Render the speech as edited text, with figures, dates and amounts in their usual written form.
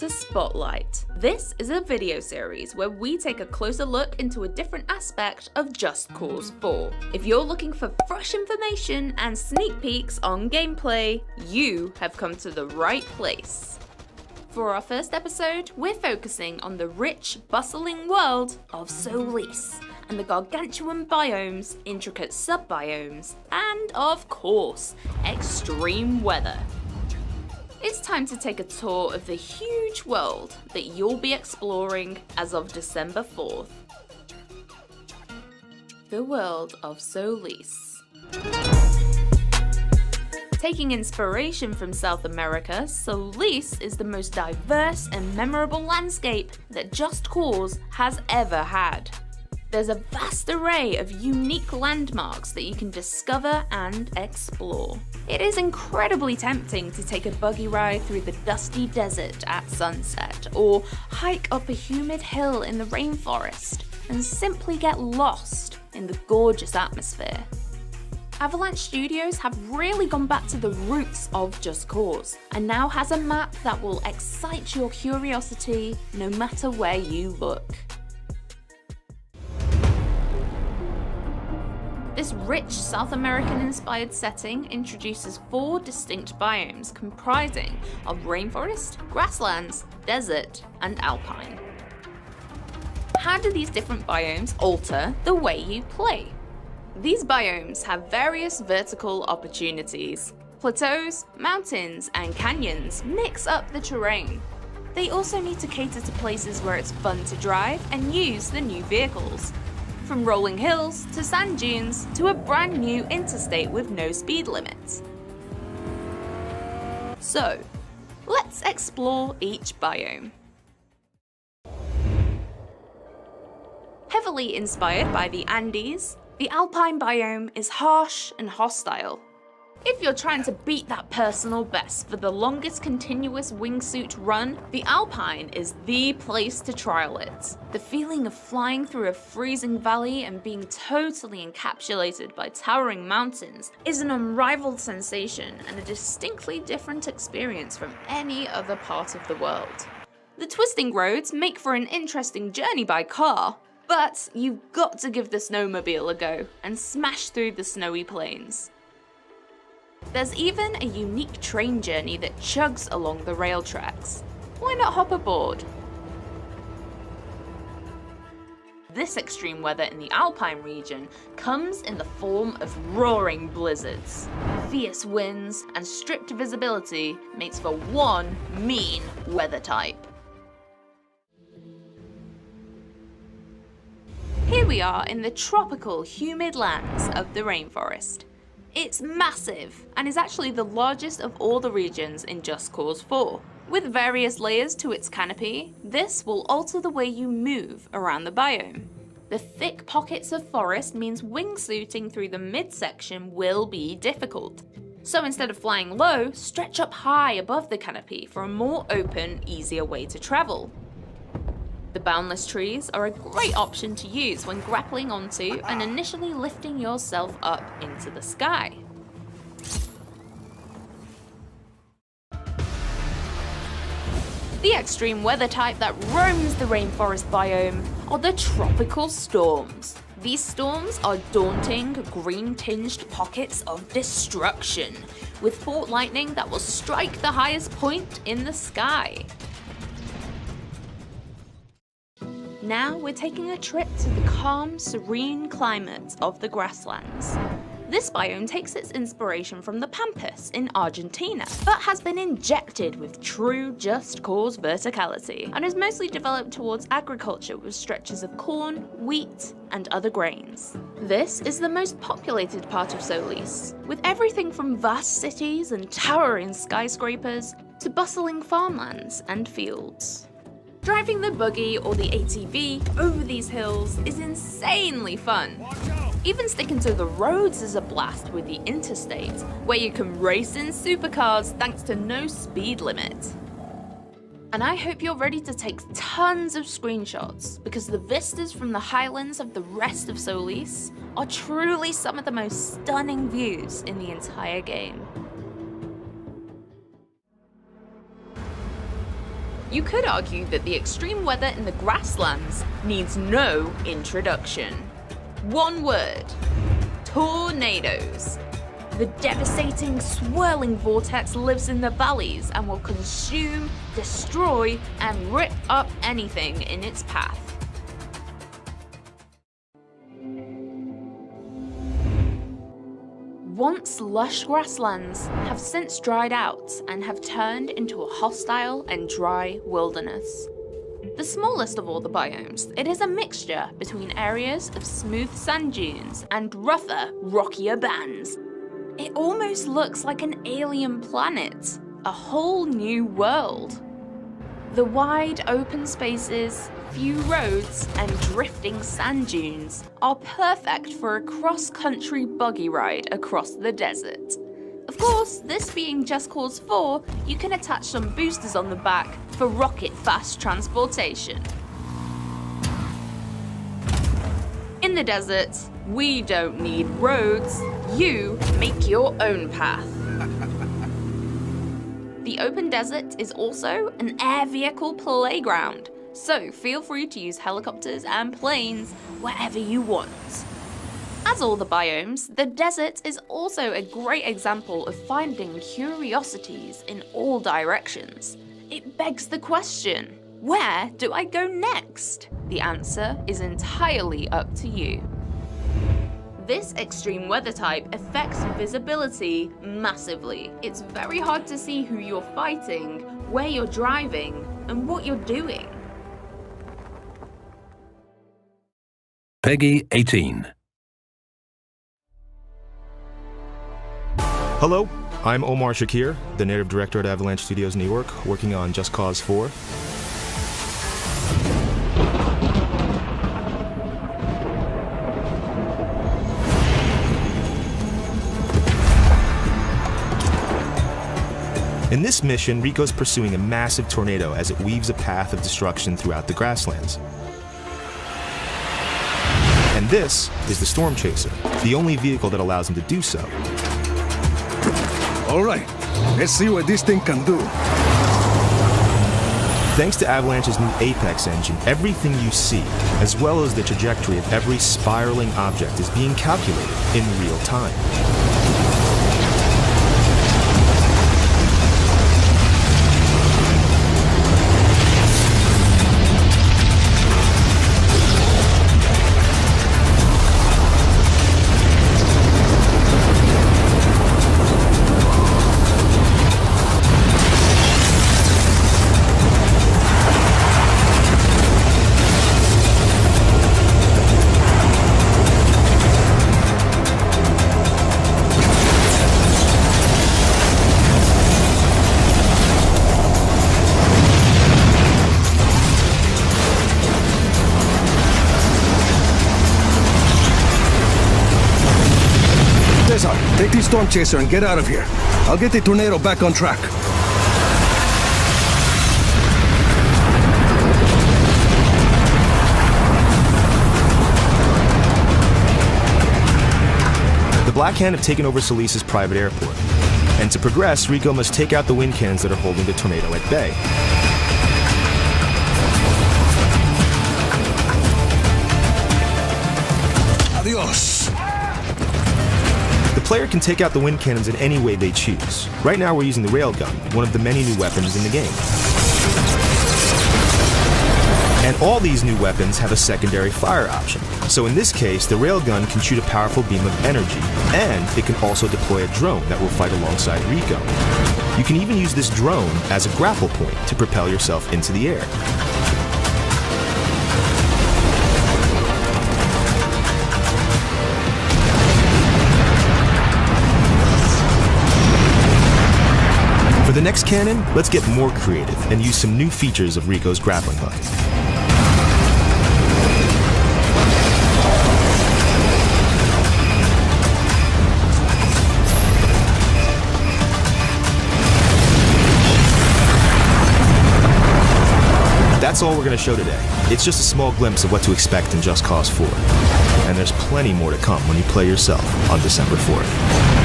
to Spotlight. This is a video series where we take a closer look into a different aspect of Just Cause 4. If you're looking for fresh information and sneak peeks on gameplay, you have come to the right place. For our first episode, we're focusing on the rich, bustling world of Solis, and the gargantuan biomes, intricate sub-biomes, and of course, extreme weather. It's time to take a tour of the huge world that you'll be exploring as of December 4th. The world of Solis. Taking inspiration from South America, Solis is the most diverse and memorable landscape that Just Cause has ever had. There's a vast array of unique landmarks that you can discover and explore. It is incredibly tempting to take a buggy ride through the dusty desert at sunset, or hike up a humid hill in the rainforest, and simply get lost in the gorgeous atmosphere. Avalanche Studios have really gone back to the roots of Just Cause, and now has a map that will excite your curiosity no matter where you look. This rich South American-inspired setting introduces 4 distinct biomes comprising of rainforest, grasslands, desert, and alpine. How do these different biomes alter the way you play? These biomes have various vertical opportunities. Plateaus, mountains, and canyons mix up the terrain. They also need to cater to places where it's fun to drive and use the new vehicles. From rolling hills to sand dunes to a brand new interstate with no speed limits. So, let's explore each biome. Heavily inspired by the Andes, the alpine biome is harsh and hostile. If you're trying to beat that personal best for the longest continuous wingsuit run, the Alpine is the place to trial it. The feeling of flying through a freezing valley and being totally encapsulated by towering mountains is an unrivaled sensation and a distinctly different experience from any other part of the world. The twisting roads make for an interesting journey by car, but you've got to give the snowmobile a go and smash through the snowy plains. There's even a unique train journey that chugs along the rail tracks. Why not hop aboard? This extreme weather in the Alpine region comes in the form of roaring blizzards. Fierce winds and stripped visibility makes for one mean weather type. Here we are in the tropical, humid lands of the rainforest. It's massive, and is actually the largest of all the regions in Just Cause 4. With various layers to its canopy, this will alter the way you move around the biome. The thick pockets of forest means wingsuiting through the midsection will be difficult. So instead of flying low, stretch up high above the canopy for a more open, easier way to travel. The boundless trees are a great option to use when grappling onto and initially lifting yourself up into the sky. The extreme weather type that roams the rainforest biome are the tropical storms. These storms are daunting, green-tinged pockets of destruction, with fault lightning that will strike the highest point in the sky. Now we're taking a trip to the calm, serene climate of the grasslands. This biome takes its inspiration from the Pampas in Argentina, but has been injected with true Just Cause verticality, and is mostly developed towards agriculture with stretches of corn, wheat, and other grains. This is the most populated part of Solis, with everything from vast cities and towering skyscrapers to bustling farmlands and fields. Driving the buggy or the ATV over these hills is insanely fun. Even sticking to the roads is a blast with the interstate, where you can race in supercars thanks to no speed limit. And I hope you're ready to take tons of screenshots, because the vistas from the highlands of the rest of Solis are truly some of the most stunning views in the entire game. You could argue that the extreme weather in the grasslands needs no introduction. One word: tornadoes. The devastating, swirling vortex lives in the valleys and will consume, destroy, and rip up anything in its path. Once lush grasslands have since dried out and have turned into a hostile and dry wilderness. The smallest of all the biomes, it is a mixture between areas of smooth sand dunes and rougher, rockier bands. It almost looks like an alien planet, a whole new world. The wide open spaces, few roads, and drifting sand dunes are perfect for a cross-country buggy ride across the desert. Of course, this being Just Cause 4, you can attach some boosters on the back for rocket-fast transportation. In the desert, we don't need roads, you make your own path. The open desert is also an air vehicle playground, so feel free to use helicopters and planes wherever you want. As all the biomes, the desert is also a great example of finding curiosities in all directions. It begs the question, where do I go next? The answer is entirely up to you. This extreme weather type affects visibility massively. It's very hard to see who you're fighting, where you're driving, and what you're doing. Peggy 18. Hello, I'm Omar Shakir, the narrative director at Avalanche Studios New York, working on Just Cause 4. In this mission, Rico's pursuing a massive tornado as it weaves a path of destruction throughout the grasslands. And this is the Storm Chaser, the only vehicle that allows him to do so. All right, let's see what this thing can do. Thanks to Avalanche's new Apex engine, everything you see, as well as the trajectory of every spiraling object, is being calculated in real time. Take the Storm Chaser and get out of here. I'll get the tornado back on track. The Black Hand have taken over Solis's private airport. And to progress, Rico must take out the wind cannons that are holding the tornado at bay. Adios. The player can take out the wind cannons in any way they choose. Right now we're using the railgun, one of the many new weapons in the game. And all these new weapons have a secondary fire option. So in this case, the railgun can shoot a powerful beam of energy, and it can also deploy a drone that will fight alongside Rico. You can even use this drone as a grapple point to propel yourself into the air. For the next cannon, let's get more creative and use some new features of Rico's grappling hook. That's all we're going to show today. It's just a small glimpse of what to expect in Just Cause 4. And there's plenty more to come when you play yourself on December 4th.